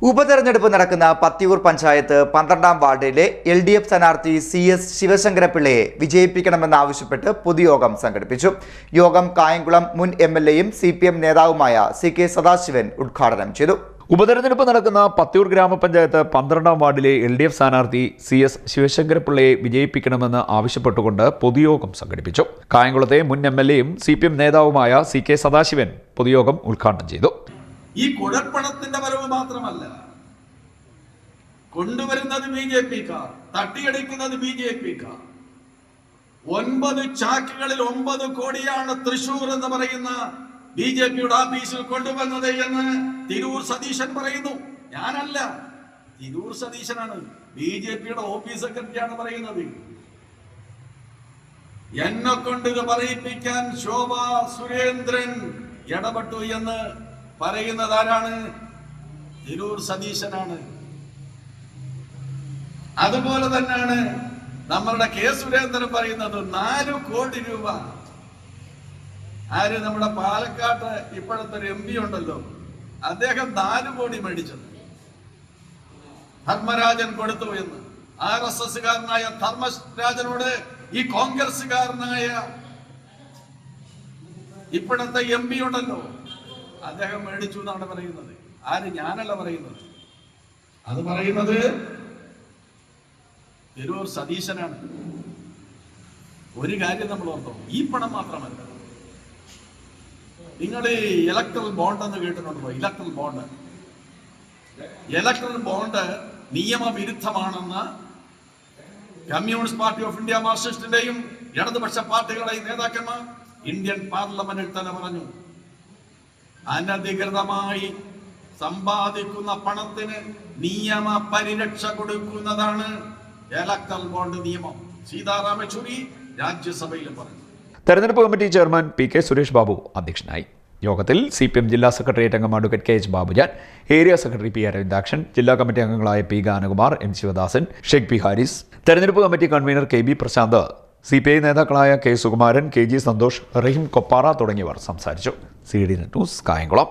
ഉപതെരഞ്ഞെടുപ്പ് നടക്കുന്ന പത്തിയൂർ പഞ്ചായത്ത് 12-ാം വാർഡിലെ LDF സ്ഥാനാർത്ഥി CS ശിവശങ്കരപിള്ളയെ വിജയിപ്പിക്കണമെന്നാവശ്യപ്പെട്ട് പൊതുയോഗം സംഘടിപ്പിച്ചു. യോഗം കായംകുളം മുൻ MLAയും CPM നേതാവുമായ CK സദാശിവൻ ഉദ്ഘാടനം ചെയ്തു. ഉപതെരഞ്ഞെടുപ്പ് നടക്കുന്ന പത്തിയൂർ ഗ്രാമപഞ്ചായത്ത് 12-ാം വാർഡിലെ LDF സ്ഥാനാർത്ഥി CS ശിവശങ്കരപിള്ളയെ വിജയിപ്പിക്കണമെന്ന് ആവശ്യപ്പെട്ടുകൊണ്ട് പൊതുയോഗം സംഘടിപ്പിച്ചു. കായംകുളത്തെ മുൻ MLAയും CPM നേതാവുമായ CK സദാശിവൻ പൊതുയോഗം ഉദ്ഘാടനം ചെയ്തു. ഈ കുഴൽപ്പണത്തിന്റെ വരവ് മാത്രമല്ല, കൊണ്ടുവരുന്നത് BJP-ക്കാർ, തട്ടിയെടുക്കുന്നത് BJP-ക്കാർ. 9 ചാക്കുകളിൽ 9 കോടിയാണ് തൃശൂർ എന്ന് പറയുന്ന BJP-യുടെ ഓഫീസിൽ കൊണ്ടുവന്നത് എന്ന് തിരൂർ സതീശൻ പറയുന്നു. ഞാനല്ല, തിരൂർ സതീശനാണ്, BJP-യുടെ ഓഫീസ് സെക്രട്ടറിയാണ് പറയുന്നത്. എന്നെ കൊണ്ട് ഇത് പറയിപ്പിക്കാൻ ശോഭാ സുരേന്ദ്രൻ ഇടപെട്ടു എന്ന് പറയുന്നത് ആരാണ്? തിരൂർ സതീശനാണ്. അതുപോലെ തന്നെയാണ് നമ്മളുടെ K സുരേന്ദ്രൻ പറയുന്നത് 4 കോടി രൂപ. ആര്? നമ്മുടെ പാലക്കാട്ട് ഇപ്പോഴത്തെ ഒരു MP ഉണ്ടല്ലോ, അദ്ദേഹം 4 കോടി മേടിച്ചത് ധർമ്മരാജൻ കൊടുത്തു എന്ന്. RSSകാരനായ ധർമ്മരാജനോട് ഈ കോൺഗ്രസ്സുകാരനായ ഇപ്പോഴത്തെ MP ഉണ്ടല്ലോ, അദ്ദേഹം മേടിച്ചു എന്നാണ് പറയുന്നത്. ആര്? ഞാനല്ല പറയുന്നത്, അത് പറയുന്നത് തിരൂർ സതീശനാണ്. ഒരു കാര്യം നമ്മൾ ഓർത്തോ, ഈ പണം മാത്രമല്ല, നിങ്ങൾ ഈ ഇലക്ട്രൽ ബോണ്ട് എന്ന് കേട്ടിട്ടുണ്ടോ? ഇലക്ട്രൽ ബോണ്ട് നിയമവിരുദ്ധമാണെന്ന് കമ്മ്യൂണിസ്റ്റ് പാർട്ടി ഓഫ് ഇന്ത്യ മാർക്സിസ്റ്റിന്റെയും ഇടതുപക്ഷ പാർട്ടികളുടെയും നേതാക്കന്മാർ ഇന്ത്യൻ പാർലമെന്റിൽ തന്നെ പറഞ്ഞു. അനധികൃതമായി സമ്പാദിക്കുന്ന പണത്തിന് നിയമ പരിരക്ഷ കൊടുക്കുന്നതാണ് ഇലക്ട്രൽ ബോണ്ട് നിയമം. സീതാറാം യെച്ചൂരി രാജ്യസഭയിൽ പറഞ്ഞു. തെരഞ്ഞെടുപ്പ് committee chairman PK Suresh Babu അധ്യക്ഷനായി. യോഗത്തിൽ CPM ജില്ലാ സെക്രട്ടേറിയറ്റ് അംഗം advocate KH Babujan, area secretary P Aravindakshan, ജില്ലാ കമ്മിറ്റി അംഗങ്ങളായ P Ganakumar, M Sivadasan, Sheikh P Haris, തെരഞ്ഞെടുപ്പ് committee convener KB Prashanth, CPI നേതാക്കളായ K സുകുമാരൻ, KG സന്തോഷ്, റഹീം കൊപ്പാറ തുടങ്ങിയവർ സംസാരിച്ചു. CDN news, Kayamkulam.